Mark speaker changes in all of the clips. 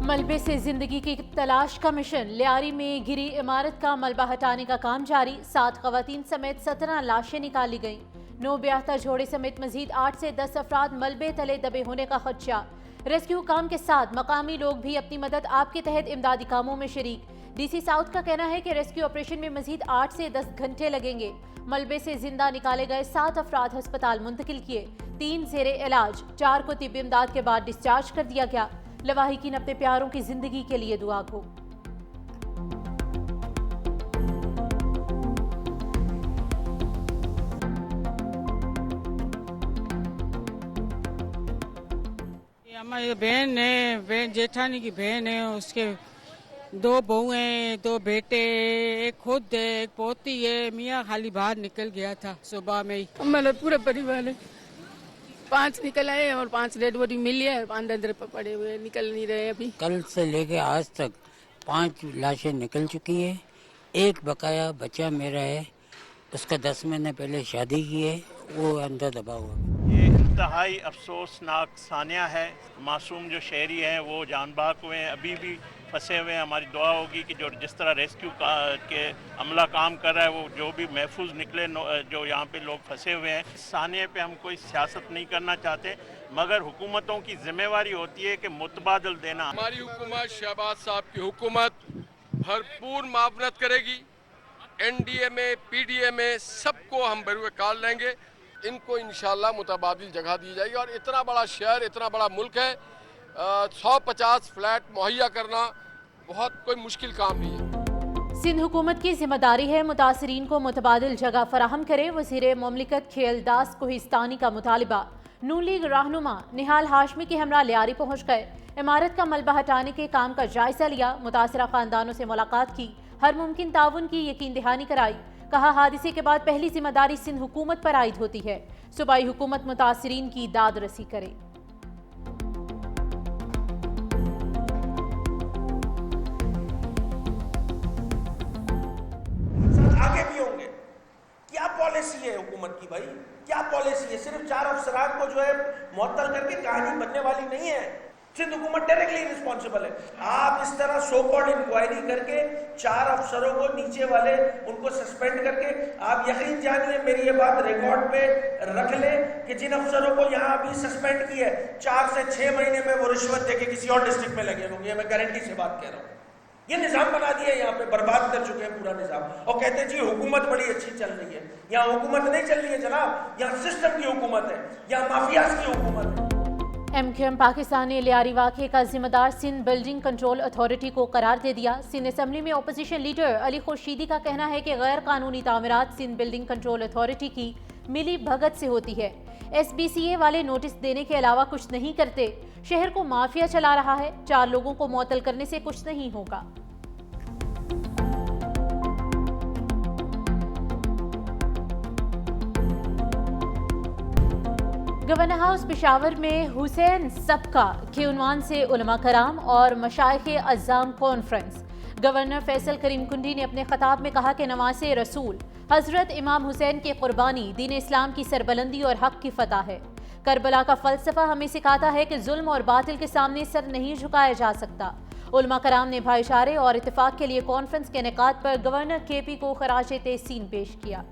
Speaker 1: मलबे से जिंदगी की तलाश का मिशन। लियारी में गिरी इमारत का मलबा हटाने का काम जारी। 7 खवातीन समेत 17 लाशें निकाली गईं। 9 ब्याहता जोड़े समेत मजीद 8 से 10 अफराद मलबे तले दबे होने का खदशा। रेस्क्यू काम के साथ मकामी लोग भी अपनी मदद आपके तहत इमदादी कामों में शरीक। डीसी साउथ का कहना है कि रेस्क्यू ऑपरेशन में मजीद 8 से 10 घंटे लगेंगे। मलबे से जिंदा निकाले गए 7 अफराद अस्पताल मुंतकिल किए। 3 जेरे इलाज, 4 को तिब्बी इमदाद के बाद डिस्चार्ज कर दिया गया। लवाहिकीन अपने प्यारों की जिंदगी के लिए दुआ को।
Speaker 2: हमारी बहन है, बहन जेठानी की बहन है, उसके 2 बहू हैं, 2 बेटे, एक खुद है, एक पोती है। मियाँ खाली बाहर निकल गया था सुबह में ही।
Speaker 3: हमारा पूरा परिवार है, 5 निकल आए और 5 डेड बॉडी मिली है, 5 अंदर पड़े हुए निकल नहीं रहे अभी।
Speaker 4: कल से लेके आज तक 5 लाशें निकल चुकी है। एक बकाया बच्चा मेरा है, उसका 10 महीने पहले शादी की है, वो अंदर दबा हुआ।
Speaker 5: ये इंतहाई अफसोसनाक सानिया है। मासूम जो शहरी हैं वो जान बाक हुए हैं, अभी भी फंसे हुए हैं। हमारी दुआ होगी कि जो जिस तरह रेस्क्यू के अमला काम कर रहा है वो जो भी महफूज निकले जो यहाँ पे लोग फंसे हुए हैं। सानिया पे हम कोई सियासत नहीं करना चाहते, मगर हुकूमतों की जिम्मेवारी होती है कि मुतबादल देना।
Speaker 6: हमारी हुकूमत, शहबाज साहब की हुकूमत भरपूर मावनत करेगी। एनडीए में, पीडीए में सबको हम बरूए काल लेंगे। इनको इंशाल्लाह मुतबादिल जगह दी जाएगी। और इतना बड़ा शहर, इतना बड़ा मुल्क है, 150 फ्लैट मुहैया करना बहुत कोई मुश्किल काम नहीं है।
Speaker 1: सिंध हुकूमत की जिम्मेदारी है मुतासरीन को मुतबादिल जगह फराहम करे। वज़ीर मुमलिकत खेलदास कोहिस्तानी का मुतालिबा। नून लीग रहनुमा निहाल हाशमी के हमरा लियारी पहुँच गए। इमारत का मलबा हटाने के काम का जायजा लिया। मुतासरा खानदानों से मुलाकात की। हर मुमकिन ताउन की यकीन दहानी कराई। कहा हादसे के बाद पहली जिम्मेदारी सिंध हुकूमत पर आयद होती है। सूबाई हुकूमत मुतासरीन की दाद रसी करे।
Speaker 7: आगे भी होंगे। क्या पॉलिसी है हुकूमत की भाई, क्या पॉलिसी है? सिर्फ 4 अफसरात को जो है मुअत्तल करके कहानी बनने वाली नहीं है। सिंध हुकूमत डायरेक्टली रिस्पॉन्सिबल है। आप इस तरह सो कॉल्ड इंक्वायरी करके 4 अफसरों को नीचे वाले उनको सस्पेंड करके, आप यकीन जानिए, मेरी ये बात रिकॉर्ड पे रख ले कि जिन अफसरों को यहाँ अभी सस्पेंड किया है 4 से 6 महीने में वो रिश्वत देके किसी और डिस्ट्रिक्ट में लगे होंगे। मैं गारंटी से बात कह रहा हूँ। ये निजाम बना दिया, यहाँ पे बर्बाद कर चुके हैं पूरा निजाम। और कहते हैं जी हुकूमत बड़ी अच्छी चल रही है। यहाँ हुकूमत नहीं चल रही है जनाब, यहाँ सिस्टम की हुकूमत है, यहाँ माफियाज की हुकूमत है।
Speaker 1: MQM पाकिस्तान ने लियारी वाक़े का जिम्मेदार सिंध बिल्डिंग कंट्रोल अथॉरिटी को करार दे दिया। सिंध असम्बली में अपोजिशन लीडर अली खुर्शीदी का कहना है कि गैर कानूनी तामीरात सिंध बिल्डिंग कंट्रोल अथॉरिटी की मिली भगत से होती है। SBCA वाले नोटिस देने के अलावा कुछ नहीं करते। शहर को माफिया चला रहा है। 4 लोगों को मुअत्तल करने से कुछ नहीं होगा। गवर्नर हाउस पेशावर में हुसैन सबका के उन्वान से उलमा कराम और मशाइख अज़्ज़ाम कॉन्फ्रेंस। गवर्नर फैसल करीम कुंडी ने अपने खताब में कहा कि नवासे रसूल हजरत इमाम हुसैन की कुर्बानी दीन इस्लाम की सरबलंदी और हक की फतह है। करबला का फलसफा हमें सिखाता है कि जुल्म और बातिल के सामने सर नहीं झुकाया जा सकता। उलमा कराम ने भाईचारे और इत्तेफाक के लिए कॉन्फ्रेंस के इनेकाद पर गवर्नर KP को खराज तहसीन पेश किया।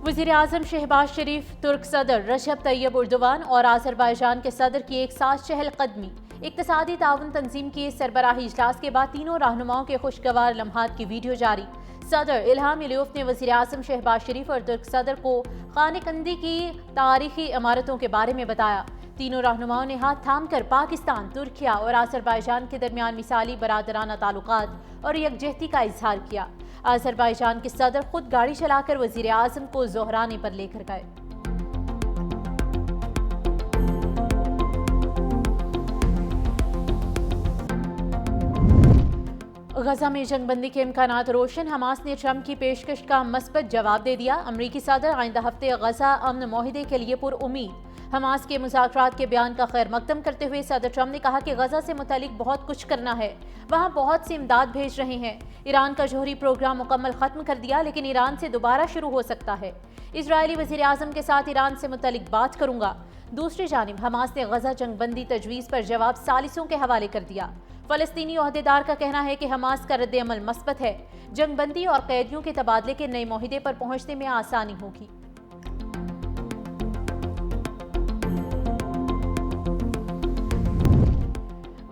Speaker 1: वज़ीर आज़म शहबाज शरीफ, तुर्क सदर रजब तैयब उर्दवान और आज़रबाईजान के सदर की एक साथ चहलकदमी। इक़्तिसादी ताउन तंजीम के सरबराही इजलास के बाद तीनों रहनुमाओं के खुशगवार लम्हात की वीडियो जारी। सदर इल्हाम अलियोफ ने वज़ीर आज़म शहबाज शरीफ और तुर्क सदर को खानेकंदी की तारीखी इमारतों के बारे में बताया। तीनों रहनुमाओं ने हाथ थाम कर पाकिस्तान, तुर्किया और आज़रबाईजान के दरमियान मिसाली बरादराना ताल्लुकात और यकजहती का इजहार किया। आज़रबाईजान के सदर खुद गाड़ी चलाकर वज़ीर आज़म को जोहराने पर लेकर गए। गजा में जंगबंदी के इम्कानात रोशन, हमास ने ट्रंप की पेशकश का मस्बत जवाब दे दिया। अमरीकी सदर आइंदा हफ्ते गजा अमन माहिदे के लिए पुरउम्मीद। हमास के मुज़ाकरात के बयान का खैर मकदम करते हुए सदर ट्रंप ने कहा कि गजा से मुतालिक बहुत कुछ करना है, वहाँ बहुत सी इमदाद भेज रहे हैं। ईरान का जौहरी प्रोग्राम मुकम्मल खत्म कर दिया, लेकिन ईरान से दोबारा शुरू हो सकता है। इजरायली वज़ीर आज़म के साथ ईरान से मुतालिक बात करूंगा। दूसरी जानिब हमास ने गजा जंगबंदी तजवीज़ पर जवाब सालिसों के हवाले कर दिया। फ़लस्तीनी ओहदेदार का कहना है कि हमास का रद्द अमल मस्बत है। जंगबंदी और कैदियों के तबादले के नए माहिदे पर पहुंचने में आसानी होगी।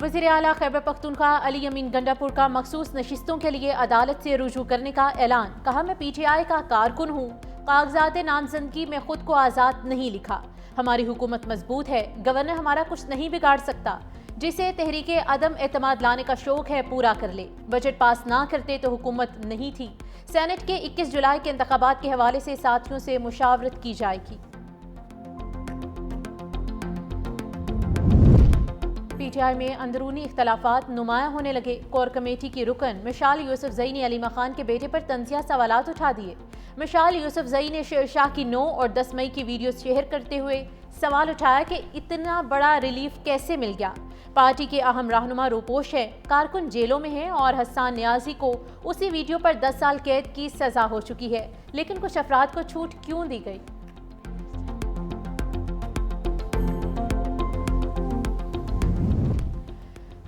Speaker 1: वज़ीर आला खैबर पख्तूनख्वा अली अमीन गंडापुर का मखसूस नशिस्तों के लिए अदालत से रुजू करने का ऐलान। कहा, मैं PTI का कारकुन हूँ, कागजात नामजदगी में खुद को आज़ाद नहीं लिखा। हमारी हुकूमत मजबूत है, गवर्नर हमारा कुछ नहीं बिगाड़ सकता। जिसे तहरीके अदम एतमाद लाने का शौक है पूरा कर ले। बजट पास ना करते तो हुकूमत नहीं थी। सेनेट के 21 जुलाई के इंतखाबात के हवाले से साथियों से मुशावरत की जाएगी। PTI में अंदरूनी इख्तलाफात नुमायां होने लगे। कोर कमेटी की रुकन मिशाल यूसुफजई ने अली खान के बेटे पर तंजिया सवालात उठा दिए। मिशाल यूसुफजई ने शेरशाह की 9 और 10 मई की वीडियो शेयर करते हुए सवाल उठाया कि इतना बड़ा रिलीफ कैसे मिल गया। पार्टी के अहम रहनुमा रूपोश है, कारकुन जेलों में हैं और हसन नियाजी को उसी वीडियो पर 10 साल कैद की सजा हो चुकी है, लेकिन कुछ अफराद को छूट क्यों दी गई?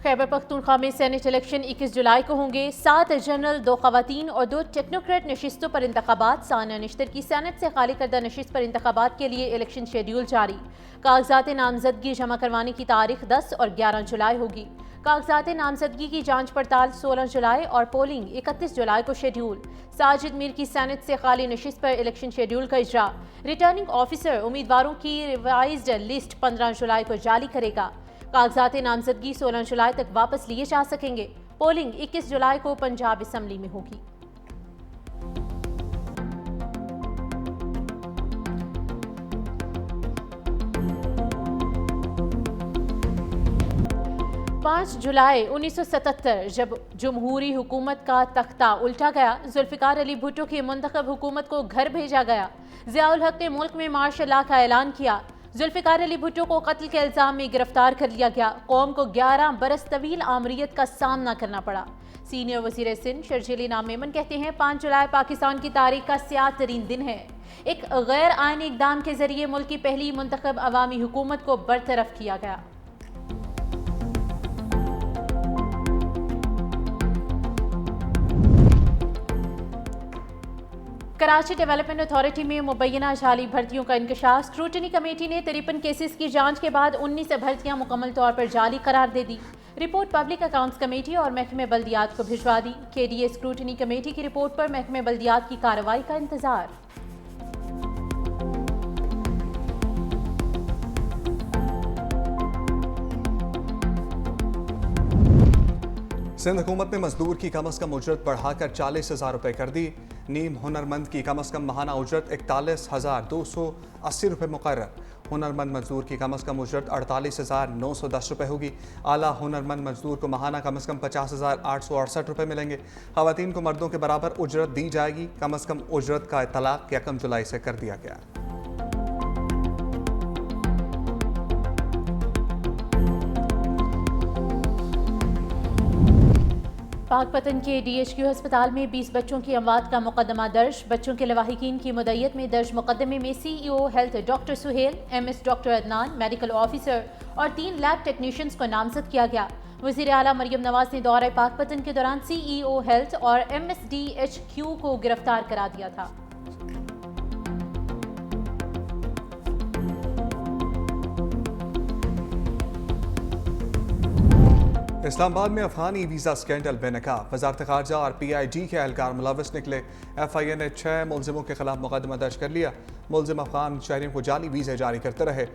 Speaker 1: खैबर पख्तूनख्वा में सेनेट इलेक्शन 21 जुलाई को होंगे। 7 जनरल, 2 खवातीन और 2 टेक्नोक्रेट नशिस्तों पर इंतखाबात। सानिया निश्तर की सेनेट से खाली करदा नशिस्त पर इंतखाबात के लिए इलेक्शन शेड्यूल जारी। कागजात नामजदगी जमा करवाने की तारीख 10 और 11 जुलाई होगी। कागजात नामजदगी की जांच पड़ताल 16 जुलाई और पोलिंग 31 जुलाई को शेड्यूल। साजिद मीर की सेनेट से खाली नशिस्त पर इलेक्शन शेड्यूल का इजरा। रिटर्निंग ऑफिसर उम्मीदवारों की रिवाइज्ड लिस्ट 15 जुलाई को जारी करेगा। कागजात नामजदगी 16 जुलाई तक वापस लिए जा सकेंगे। पोलिंग 21 जुलाई को पंजाब असम्बली में होगी। पाँच जुलाई 1977 जब जमहूरी हुकूमत का तख्ता उल्टा गया, जुल्फिकार अली भुट्टो की मुंतखब हुकूमत को घर भेजा गया। ज़ियाउल हक ने मुल्क में मार्शल लॉ का ऐलान किया। जुल्फिकार अली भुट्टो को कत्ल के इल्ज़ाम में गिरफ्तार कर लिया गया। कौम को 11 बरस तवील आमरीत का सामना करना पड़ा। सीनियर वज़ीर सिंध शर्जील इनाम मेमन कहते हैं, 5 जुलाई पाकिस्तान की तारीख का स्याह तरीन दिन है। एक गैर आईनी इक़दाम के जरिए मुल्क की पहली मुंतखब अवामी हुकूमत को बरतरफ किया गया। कराची डेवलपमेंट अथॉरिटी में मुबैना जाली भर्तियों का इंकशाफ। स्क्रूटनी कमेटी ने 53 केसेस की जांच के बाद 19 भर्तियां मुकम्मल तौर पर जाली करार दे दी। रिपोर्ट पब्लिक अकाउंट्स कमेटी और महकमे बल्दियात को भिजवा दी। KDA स्क्रूटनी कमेटी की रिपोर्ट पर महकमे बल्दियात की कार्रवाई का इंतजार।
Speaker 8: सिंध हुकूमत ने मजदूर की कम अज़ कम उजरत बढ़ाकर 40,000 रुपये कर दी। नीम हुनरमंद की कम अज़ कम माहाना उजरत 41,280 रुपये मुकर्रर। हुनरमंद मजदूर की कम अज़ कम उजरत 48,910 रुपये होगी। आला हुनरमंद मजदूर को माहाना कम अज़ कम 50,868 रुपये मिलेंगे। ख़वातीन को मर्दों के बराबर उजरत दी जाएगी। कम अज़ कम उजरत का इतलाक़ 1 जुलाई से कर दिया गया।
Speaker 1: पाकपतन के DHQ अस्पताल में 20 बच्चों की अमवात का मुकदमा दर्ज। बच्चों के लवाहिकीन की मुद्दत में दर्ज मुकदमे में CEO health doctor Suhel, MS doctor Adnan, medical officer और 3 लैब टेक्नीशियंस को नामजद किया गया। वज़ीर आला मरियम नवाज ने दौरे पाकपतन के दौरान CEO हेल्थ और MSDHQ को गिरफ्तार करा दिया था।
Speaker 8: इस्लामाबाद में अफगानी वीज़ा स्कैंडल बेनकाब। वज़ारत ख़ारजा और PID के एहलकार मुलविस निकले। FIA ने 6 मुलजिमों के खिलाफ मुकदमा दर्ज कर लिया। मुलजिम अफगान शहरियों को जाली वीज़े जारी करते रहे।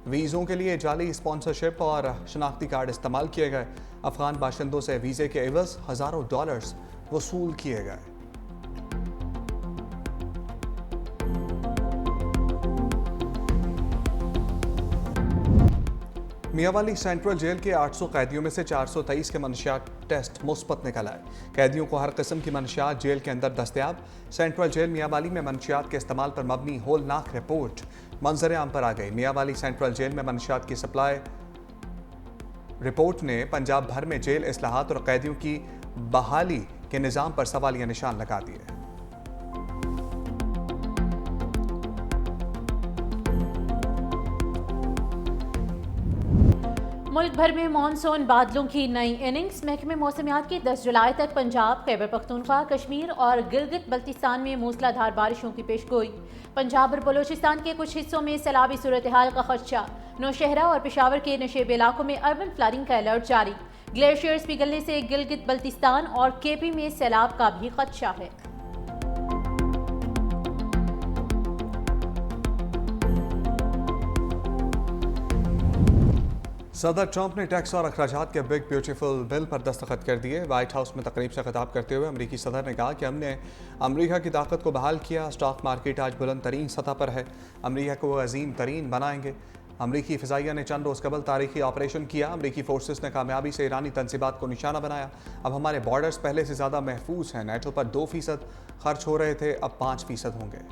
Speaker 8: वीज़ों के लिए जाली स्पॉन्सरशिप और शनाख्ती कार्ड इस्तेमाल किए गए। अफगान बाशिंदों से वीज़े के एवज़ हज़ारों डॉलर्स वसूल किए गए। मियांवाली सेंट्रल जेल के 800 कैदियों में से 423 के मनशियात टेस्ट मुस्बत निकल आए। कैदियों को हर किस्म की मनशियात जेल के अंदर दस्तयाब। सेंट्रल जेल मियांवाली में मनशियात के इस्तेमाल पर मबनी होलनाक रिपोर्ट मंजर आम पर आ गई। मियांवाली सेंट्रल जेल में मनशियात की सप्लाई रिपोर्ट ने पंजाब भर में जेल इस्लाहात और कैदियों की बहाली के निज़ाम पर सवालिया निशान लगा दिए।
Speaker 1: मुल्क भर में मानसून बादलों की नई इनिंग्स। महकमे मौसमियात की 10 जुलाई तक पंजाब, खैबर पख्तूनख्वा, कश्मीर और गिलगित बल्तिस्तान में मूसलाधार बारिशों की पेशगोई। पंजाब और बलोचिस्तान के कुछ हिस्सों में सैलाबी सूरत हाल का खदशा। नौशहरा और पेशावर के नशेब इलाकों में अर्बन फ्लडिंग का अलर्ट जारी। ग्लेशियर्स पिघलने से गिलगित बल्तिस्तान और केपी में सैलाब का भी खदशा है।
Speaker 8: सदर ट्रंप ने टैक्स और अखराजात के बिग ब्यूटीफुल बिल पर दस्तखत कर दिए। व्हाइट हाउस में तकरीब से खिताब करते हुए अमरीकी सदर ने कहा कि हमने अमरीका की ताकत को बहाल किया। स्टॉक मार्केट आज बुलंद तरीन सतह पर है। अमरीका को अजीम तरीन बनाएंगे। अमरीकी फ़िज़ाइया ने चंद रोज़ कबल तारीखी ऑपरेशन किया। अमरीकी फोर्सेस ने कामयाबी से ईरानी तनसीबात को निशाना बनाया। अब हमारे बॉर्डर्स पहले से ज़्यादा महफूज हैं। नेटो पर 2% खर्च हो रहे थे, अब 5% होंगे।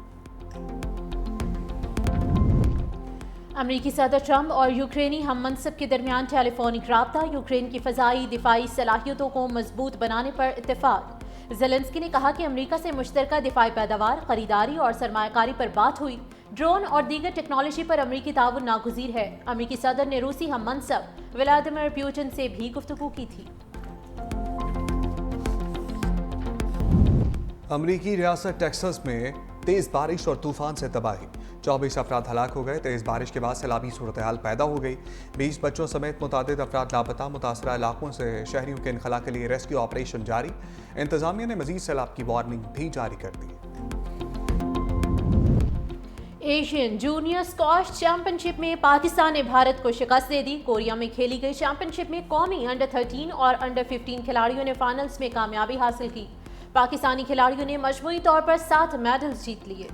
Speaker 1: अमरीकी सदर ट्रंप और यूक्रेनी हम मनसब के दरमियान टेलीफोनिक राब्ता। यूक्रेन की फ़ज़ाई दिफाई सलाहियतों को मजबूत बनाने पर इत्तेफाक। ज़ेलेंस्की ने कहा कि अमरीका से मुश्तरका दिफाई पैदावार, खरीदारी और सरमायाकारी पर बात हुई। ड्रोन और दीगर टेक्नोलॉजी पर अमरीकी ताउन नागुज़ीर है। अमरीकी सदर ने रूसी हम मनसब व्लादिमीर पुतिन से भी गुफ्तगू की थी।
Speaker 8: अमरीकी रियासत टेक्सास में तेज़ बारिश और तूफान से तबाही। 24 अफराद हलाक हो गए। तेज़ बारिश के बाद सैलाबी सूरत हाल पैदा हो गई। 20 बच्चों समेत मुतादिद अफराद लापता। मुतासरा इलाकों से शहरियों के इनखला के लिए रेस्क्यू ऑपरेशन जारी। इंतजामिया ने मजीद सैलाब की वार्निंग भी जारी कर दी।
Speaker 1: एशियन जूनियर स्क्वॉश चैंपियनशिप में पाकिस्तान ने भारत को शिकस्त दे दी। कोरिया में खेली गई चैंपियनशिप में कौमी अंडर 13 और अंडर 15 खिलाड़ियों ने फाइनल्स में कामयाबी हासिल की। पाकिस्तानी खिलाड़ियों ने मजमूई तौर पर 7 मेडल्स जीत लिए।